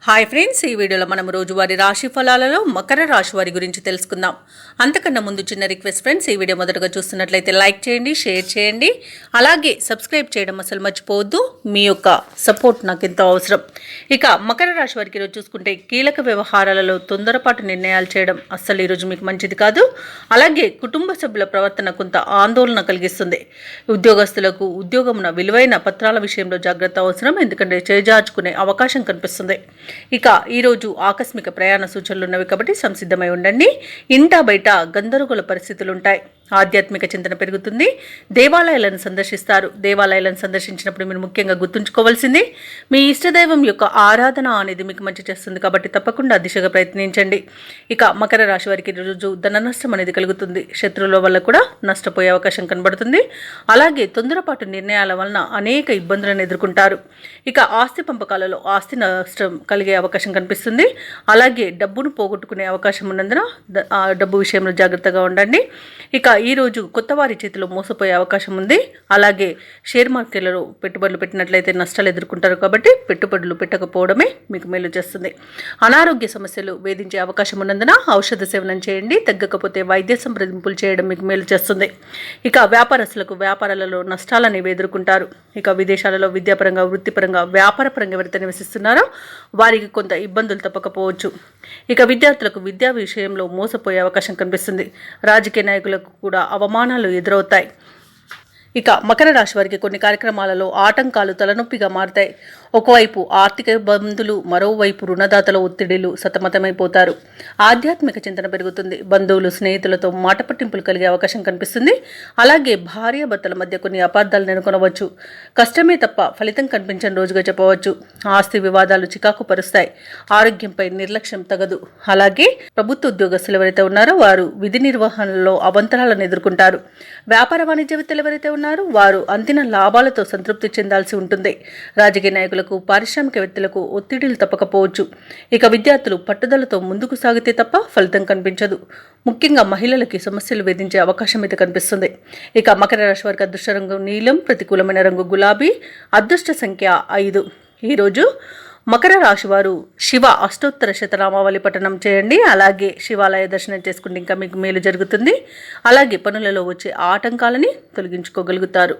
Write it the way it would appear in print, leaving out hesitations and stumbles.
Hi friends, ఈ వీడియోలో మనం రోజువారీ రాశి ఫలాలలో మకర రాశి వారి గురించి తెలుసుకుందాం. అంతకన్నా ముందు చిన్న రిక్వెస్ట్ ఫ్రెండ్స్, ఈ వీడియో మొదటగా చూస్తున్నట్లయితే లైక్ చేయండి, షేర్ చేయండి, అలాగే సబ్స్క్రైబ్ చేయడం అసలు మర్చిపోవద్దు. మీ యొక్క సపోర్ట్ నాకు ఎంతో అవసరం. ఇక మకర రాశి వారికి ఈరోజు చూసుకుంటే కీలక వ్యవహారాలలో తొందరపాటు నిర్ణయాలు చేయడం అస్సలు ఈరోజు మీకు మంచిది కాదు. అలాగే కుటుంబ సభ్యుల ప్రవర్తన కొంత ఆందోళన కలిగిస్తుంది. ఉద్యోగస్తులకు ఉద్యోగమున విలువైన పత్రాల విషయంలో జాగ్రత్త అవసరం, ఎందుకంటే చేజార్చుకునే అవకాశం కనిపిస్తుంది. ఇక ఈరోజు ఆకస్మిక ప్రయాణ సూచనలు ఉన్నవి కాబట్టి సంసిద్ధమై ఉండండి. ఇంటా బయట గందరగోళ పరిస్థితులు ఉంటాయి. ఆధ్యాత్మిక చింతన పెరుగుతుంది. దేవాలయాలను సందర్శిస్తారు. దేవాలయాలను సందర్శించినప్పుడు మీరు ముఖ్యంగా గుర్తుంచుకోవాల్సింది మీ ఇష్టదైవం యొక్క ఆరాధన అనేది మీకు మంచి చేస్తుంది కాబట్టి తప్పకుండా దిశగా ప్రయత్నించండి. ఇక మకర రాశి వారికి రోజు ధన నష్టం అనేది కలుగుతుంది. శత్రువుల వల్ల కూడా నష్టపోయే అవకాశం కనబడుతుంది. అలాగే తొందరపాటు నిర్ణయాల వలన అనేక ఇబ్బందులను ఎదుర్కొంటారు. ఇక ఆస్తి పంపకాలలో ఆస్తి నష్టం కలిగే అవకాశం కనిపిస్తుంది. అలాగే డబ్బును పోగొట్టుకునే అవకాశం ఉన్నందున డబ్బు విషయంలో జాగ్రత్తగా ఉండండి. ఇక ఈరోజు కొత్త వారి చేతిలో మోసపోయే అవకాశం ఉంది. అలాగే షేర్ మార్కెట్లలో పెట్టుబడులు పెట్టినట్లయితే నష్టాలు ఎదుర్కొంటారు కాబట్టి పెట్టుబడులు పెట్టకపోవడమే మీకు మేలు చేస్తుంది. అనారోగ్య సమస్యలు వేధించే అవకాశం ఉన్నందున ఔషధ సేవనం చేయండి. తగ్గకపోతే వైద్య సంప్రదింపులు చేయడం మీకు మేలు చేస్తుంది. ఇక వ్యాపారస్తులకు వ్యాపారాలలో నష్టాలను ఎదుర్కొంటారు. ఇక విదేశాలలో విద్యాపరంగా, వృత్తిపరంగా, వ్యాపారపరంగా ఎవరైతే నివసిస్తున్నారో వారికి కొంత ఇబ్బందులు తప్పకపోవచ్చు. ఇక విద్యార్థులకు విద్యా విషయంలో మోసపోయే అవకాశం కనిపిస్తుంది. రాజకీయ నాయకులకు కూడా అవమానాలు ఎదురవుతాయి. ఇక మకర రాశి వారికి కొన్ని కార్యక్రమాలలో ఆటంకాలు తలనొప్పిగా మారుతాయి. ఒకవైపు ఆర్థిక ఇబ్బందులు, మరోవైపు రుణదాతల ఒత్తిడిలు సతమతమైపోతారు. ఆధ్యాత్మిక చింతన పెరుగుతుంది. బంధువులు, స్నేహితులతో మాట పట్టింపులు కలిగే అవకాశం కనిపిస్తుంది. అలాగే భార్యాభర్తల మధ్య కొన్ని అపార్థాలు నెలకొనవచ్చు. కష్టమే తప్ప ఫలితం కనిపించని రోజుగా చెప్పవచ్చు. ఆస్తి వివాదాలు చికాకు పరుస్తాయి. ఆరోగ్యంపై నిర్లక్ష్యం తగదు. అలాగే ప్రభుత్వ ఉద్యోగస్తులు ఎవరైతే ఉన్నారో వారు విధి నిర్వహణలో అవంతరాలను ఎదుర్కొంటారు. వ్యాపార వాణిజ్యవేత్తలు ఎవరైతే వారు అంతిమ లాభాలతో సంతృప్తి చెందాల్సి ఉంటుంది. రాజకీయ నాయకులకు, పారిశ్రామికవేత్తలకు ఒత్తిడిలు తప్పకపోవచ్చు. ఇక విద్యార్థులు పట్టుదలతో ముందుకు సాగితే తప్ప ఫలితం కనిపించదు. ముఖ్యంగా మహిళలకి సమస్యలు వేధించే అవకాశం అయితే కనిపిస్తుంది. ఇక మకర రాశి వారికి అదృష్ట రంగు నీలం, ప్రతికూలమైన రంగు గులాబీ, అదృష్ట సంఖ్య 5. ఈరోజు మకర రాశి వారు శివ అష్టోత్తర శతనామావళి పఠనం చేయండి. అలాగే శివాలయ దర్శనం చేసుకుంటే ఇంకా మీకు మేలు జరుగుతుంది. అలాగే పనులలో వచ్చే ఆటంకాలని తొలగించుకోగలుగుతారు.